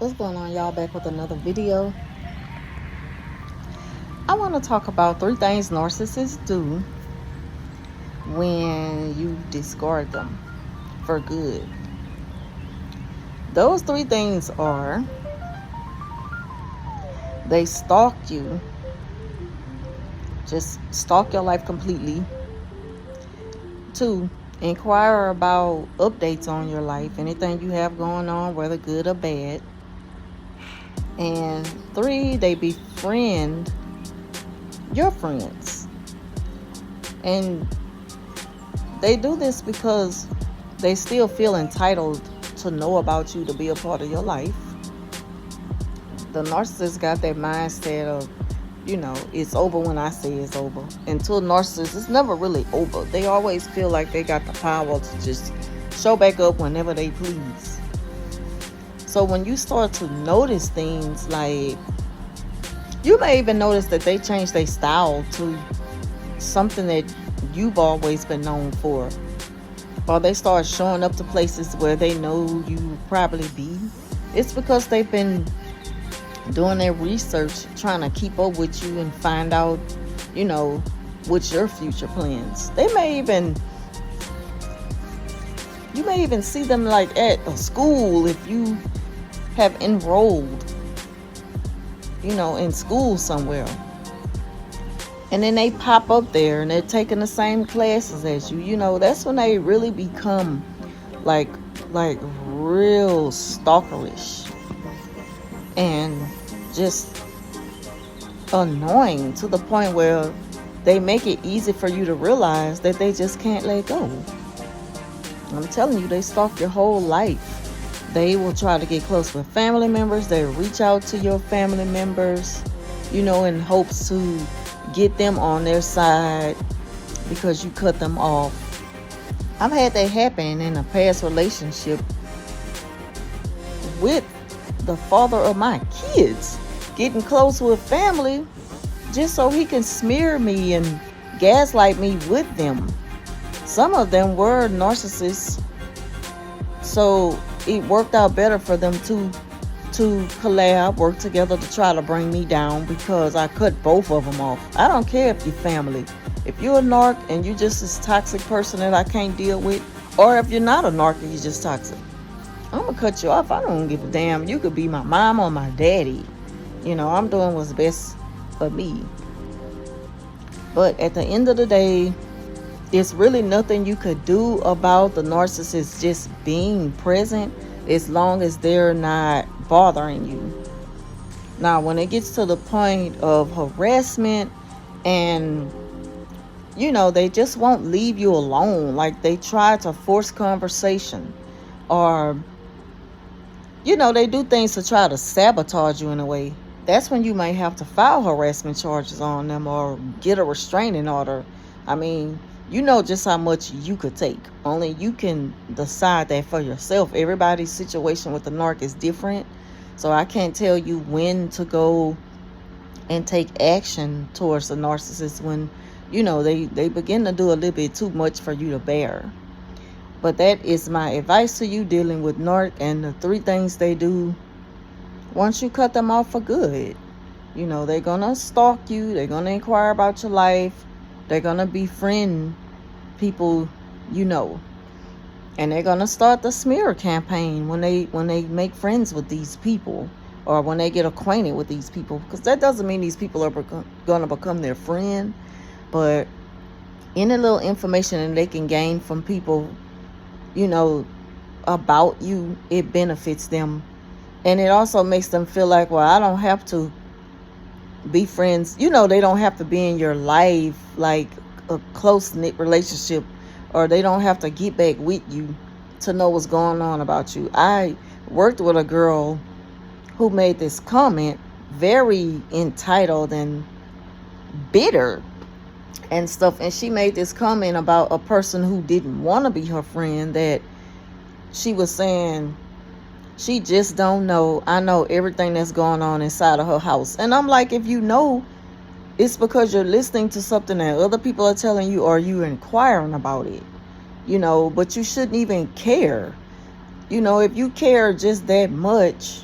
What's going on, y'all? Back with another video. I want to talk about 3 things narcissists do when you discard them for good. Those 3 things are: they stalk you, just stalk your life completely. 2, inquire about updates on your life, anything you have going on, whether good or bad. And 3, they befriend your friends. And they do this because they still feel entitled to know about you, to be a part of your life. The narcissist got that mindset of, it's over when I say it's over. Until narcissists, it's never really over. They always feel like they got the power to just show back up whenever they please. So when you start to notice things like, you may even notice that they changed their style to something that you've always been known for, or they start showing up to places where they know you will probably be. It's because they've been doing their research, trying to keep up with you and find out, what's your future plans. You may even see them like at a school if you have enrolled, in school somewhere. And then they pop up there and they're taking the same classes as you. That's when they really become like real stalkerish and just annoying, to the point where they make it easy for you to realize that they just can't let go. I'm telling you, they stalk your whole life. They will try to get close with family members. They reach out to your family members, in hopes to get them on their side because you cut them off. I've had that happen in a past relationship with the father of my kids, getting close with family just so he can smear me and gaslight me with them. Some of them were narcissists, so it worked out better for them to collab, work together to try to bring me down, because I cut both of them off. I don't care if you're family. If you're a narc and you're just this toxic person that I can't deal with, or if you're not a narc and you're just toxic, I'm gonna cut you off. I don't give a damn. You could be my mom or my daddy. I'm doing what's best for me. But at the end of the day, there's really nothing you could do about the narcissist just being present, as long as they're not bothering you. Now, when it gets to the point of harassment and, they just won't leave you alone, like they try to force conversation, or, they do things to try to sabotage you in a way, that's when you might have to file harassment charges on them or get a restraining order. I mean, just how much you could take. Only you can decide that for yourself. Everybody's situation with the narc is different. So I can't tell you when to go and take action towards the narcissist when, they begin to do a little bit too much for you to bear. But that is my advice to you dealing with narc, and the 3 things they do once you cut them off for good. They're going to stalk you. They're going to inquire about your life. They're going to befriend people, and they're going to start the smear campaign when they make friends with these people, or when they get acquainted with these people, because that doesn't mean these people are going to become their friend. But any little information that they can gain from people, about you, it benefits them. And it also makes them feel like, well, I don't have to be friends. They don't have to be in your life like a close-knit relationship, or they don't have to get back with you to know what's going on about you. I worked with a girl who made this comment, very entitled and bitter and stuff, and she made this comment about a person who didn't want to be her friend, that she was saying, she just don't know. I know everything that's going on inside of her house. And I'm like, if you know, it's because you're listening to something that other people are telling you, or you inquiring about it. But you shouldn't even care. If you care just that much,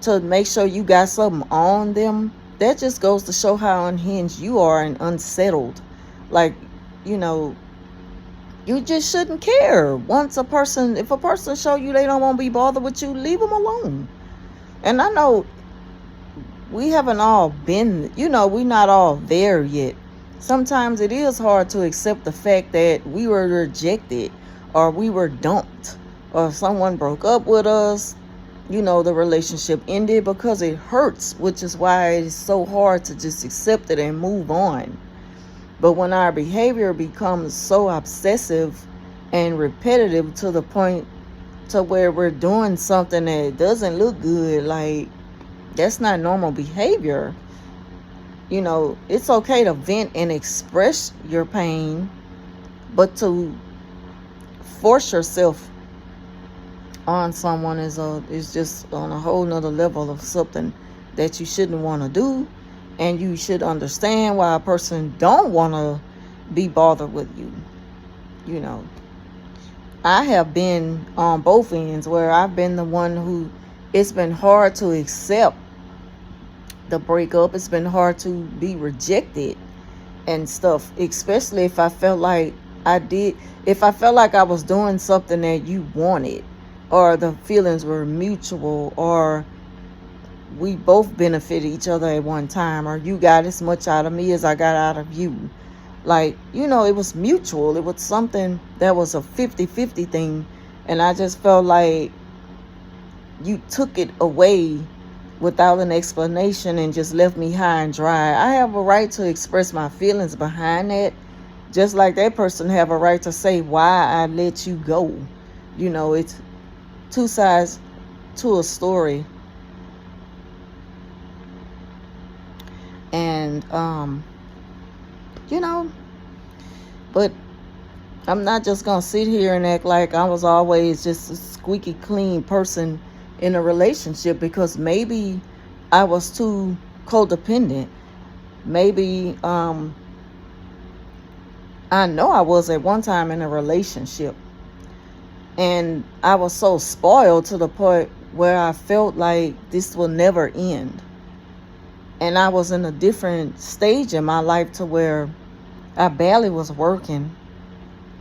to make sure you got something on them, that just goes to show how unhinged you are and unsettled. Like, you know, you just shouldn't care. If a person show you they don't want to be bothered with you, leave them alone. And I know we haven't all been, we're not all there yet. Sometimes it is hard to accept the fact that we were rejected, or we were dumped, or someone broke up with us. The relationship ended, because it hurts, which is why it's so hard to just accept it and move on. But when our behavior becomes so obsessive and repetitive to the point to where we're doing something that doesn't look good, like, that's not normal behavior. It's okay to vent and express your pain, but to force yourself on someone is just on a whole nother level of something that you shouldn't want to do. And you should understand why a person don't want to be bothered with you. I have been on both ends, where I've been the one who, it's been hard to accept the breakup. It's been hard to be rejected and stuff, especially if I felt like I was doing something that you wanted, or the feelings were mutual, or we both benefited each other at one time, or you got as much out of me as I got out of you. Like, it was mutual. It was something that was a 50-50 thing. And I just felt like you took it away without an explanation and just left me high and dry. I have a right to express my feelings behind that, just like that person have a right to say why I let you go. It's two sides to a story. And but I'm not just gonna sit here and act like I was always just a squeaky clean person in a relationship, because maybe I was too codependent. Maybe I know I was at one time in a relationship, and I was so spoiled to the point where I felt like this will never end. And I was in a different stage in my life to where I barely was working.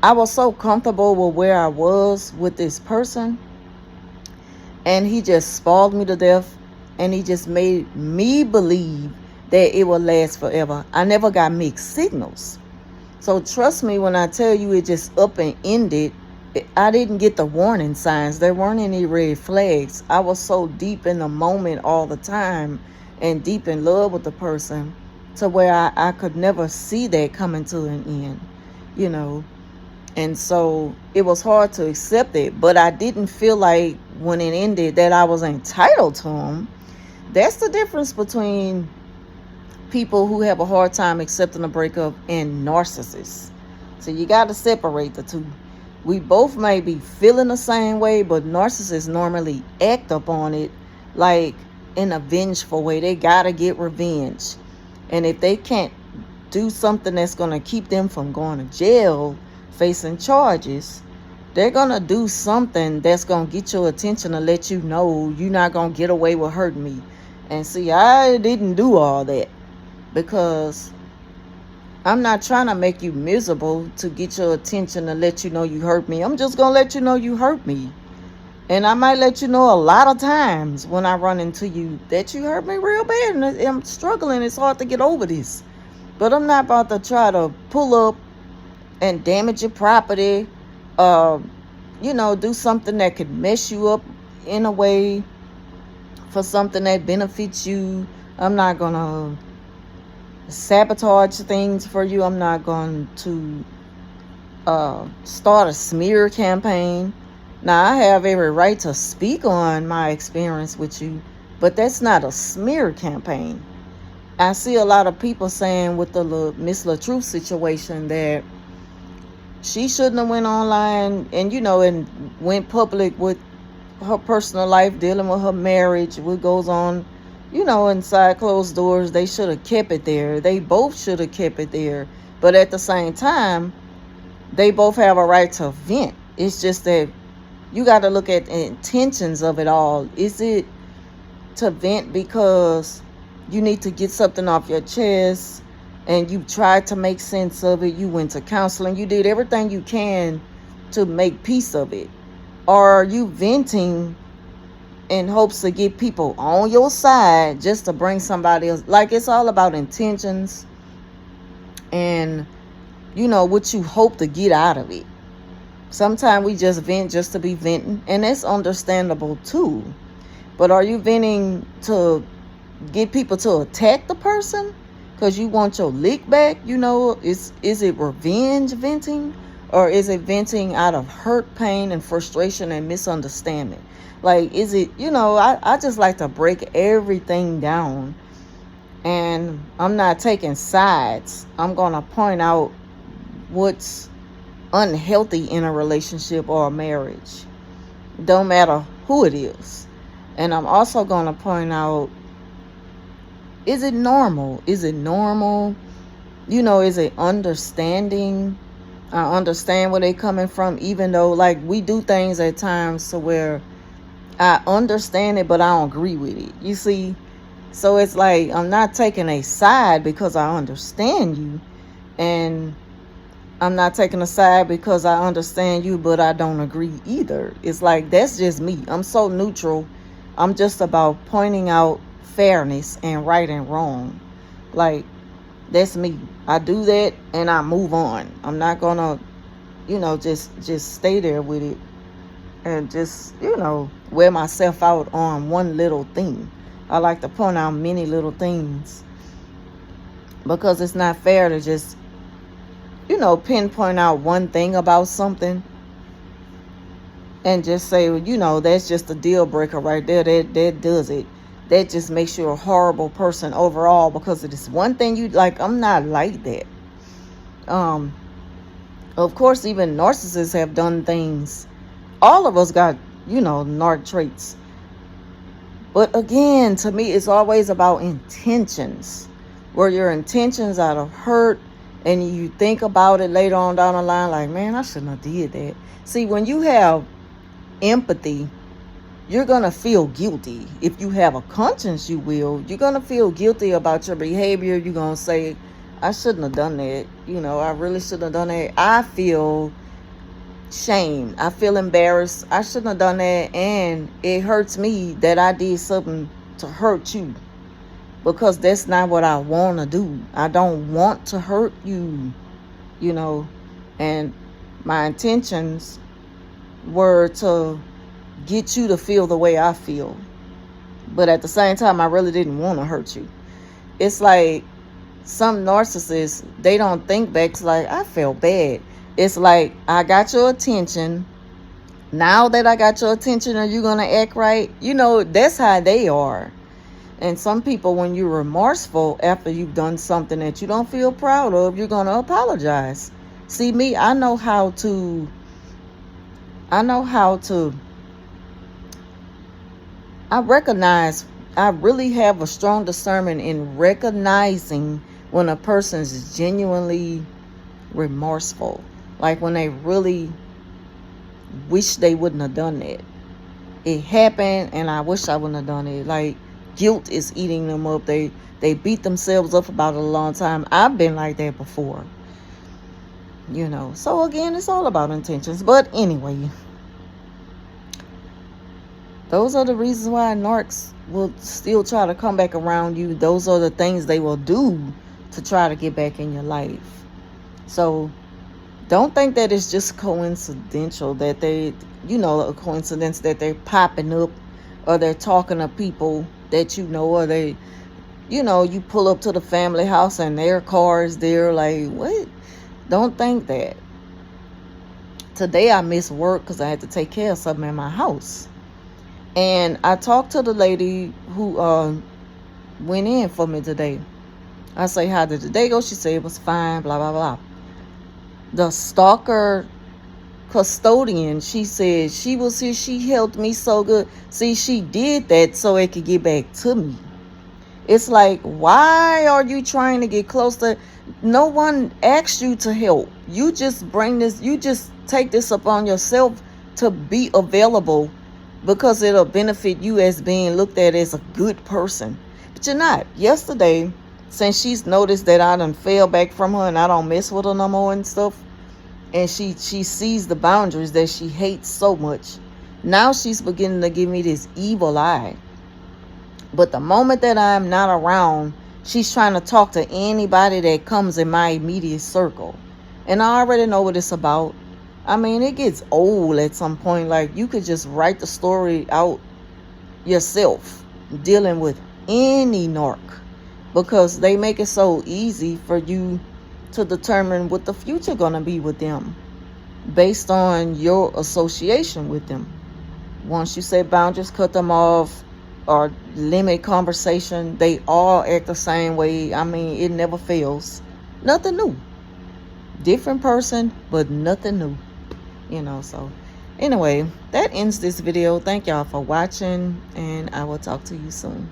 I was so comfortable with where I was with this person, and he just spoiled me to death, and he just made me believe that it would last forever. I never got mixed signals. So trust me when I tell you it just up and ended. I didn't get the warning signs. There weren't any red flags. I was so deep in the moment all the time, and deep in love with the person, to where I could never see that coming to an end, And so it was hard to accept it, but I didn't feel like when it ended that I was entitled to him. That's the difference between people who have a hard time accepting a breakup and narcissists. So you got to separate the two. We both may be feeling the same way, but narcissists normally act upon it like in a vengeful way. They got to get revenge. And if they can't do something that's going to keep them from going to jail, facing charges, they're going to do something that's going to get your attention to let you know you're not going to get away with hurting me. And see, I didn't do all that, because I'm not trying to make you miserable to get your attention to let you know you hurt me. I'm just going to let you know you hurt me. And I might let you know a lot of times when I run into you that you hurt me real bad, and I'm struggling. It's hard to get over this. But I'm not about to try to pull up and damage your property, do something that could mess you up in a way for something that benefits you. I'm not going to sabotage things for you. I'm not going to start a smear campaign. Now, I have every right to speak on my experience with you, but that's not a smear campaign. I see a lot of people saying with the Miss LaTruth situation that she shouldn't have went online and went public with her personal life, dealing with her marriage, what goes on, inside closed doors. They should have kept it there. They both should have kept it there. But at the same time, they both have a right to vent. It's just that you got to look at the intentions of it all. Is it to vent because you need to get something off your chest and you tried to make sense of it. You went to counseling. You did everything you can to make peace of it. Or are you venting in hopes to get people on your side just to bring somebody else? Like, it's all about intentions and, what you hope to get out of it. Sometimes we just vent just to be venting, and that's understandable too. But are you venting to get people to attack the person because you want your lick back? Is it revenge venting, or is it venting out of hurt, pain, and frustration and misunderstanding? Like, is it, I just like to break everything down, and I'm not taking sides. I'm going to point out what's unhealthy in a relationship or a marriage. Don't matter who it is. And I'm also going to point out, is it normal? Is it normal? Is it understanding? I understand where they're coming from, even though, like, we do things at times to where I understand it, but I don't agree with it. You see? So it's like, I'm not taking a side because I understand you. And I'm not taking a side because I understand you, but I don't agree either. It's like, that's just me. I'm so neutral. I'm just about pointing out fairness and right and wrong. Like, that's me. I do that and I move on. I'm not gonna, just stay there with it and just, wear myself out on one little thing. I like to point out many little things because it's not fair to just, pinpoint out one thing about something and just say, that's just a deal breaker right there. That does it. That just makes you a horrible person overall because it is one thing you like. I'm not like that. Of course, even narcissists have done things. All of us got, narc traits. But again, to me, it's always about intentions. Where your intentions out of hurt, and you think about it later on down the line, like, man, I shouldn't have did that. See, when you have empathy, you're going to feel guilty. If you have a conscience, you're going to feel guilty about your behavior. You're going to say, I shouldn't have done that. I really shouldn't have done that. I feel shame. I feel embarrassed. I shouldn't have done that. And it hurts me that I did something to hurt you. Because that's not what I want to do. I don't want to hurt you, And my intentions were to get you to feel the way I feel. But at the same time, I really didn't want to hurt you. It's like some narcissists, they don't think back to like, I felt bad. It's like, I got your attention. Now that I got your attention, are you going to act right? That's how they are. And some people, when you're remorseful after you've done something that you don't feel proud of, you're going to apologize. See, me, I know how to, I recognize, I really have a strong discernment in recognizing when a person is genuinely remorseful. Like when they really wish they wouldn't have done that. It happened and I wish I wouldn't have done it. Like, guilt is eating them up. They beat themselves up about it a long time. I've been like that before. So again, it's all about intentions. But anyway, those are the reasons why narcs will still try to come back around you. Those are the things they will do to try to get back in your life. So don't think that it's just coincidental that they, a coincidence that they're popping up or they're talking to people that or they, you pull up to the family house and their car is there. Like, what? Don't think that. Today I missed work because I had to take care of something in my house. And I talked to the lady who went in for me today. I say, how did the day go? She said it was fine, blah, blah, blah. The stalker custodian, she said she was here, she helped me so good. See, she did that so it could get back to me. It's like, why are you trying to get close to? No one asked you to help. You just take this upon yourself to be available because it'll benefit you as being looked at as a good person. But you're not. Yesterday, since she's noticed that I done fell back from her and I don't mess with her no more and stuff, and she sees the boundaries that she hates so much, now she's beginning to give me this evil eye. But the moment that I'm not around, she's trying to talk to anybody that comes in my immediate circle. And I already know what it's about. I mean, it gets old at some point. Like, you could just write the story out yourself, dealing with any narc, because they make it so easy for you to determine what the future gonna be with them based on your association with them. Once you set boundaries, cut them off, or limit conversation, they all act the same way. I mean, it never fails. Nothing new. Different person, but nothing new. So anyway, that ends this video. Thank y'all for watching, and I will talk to you soon.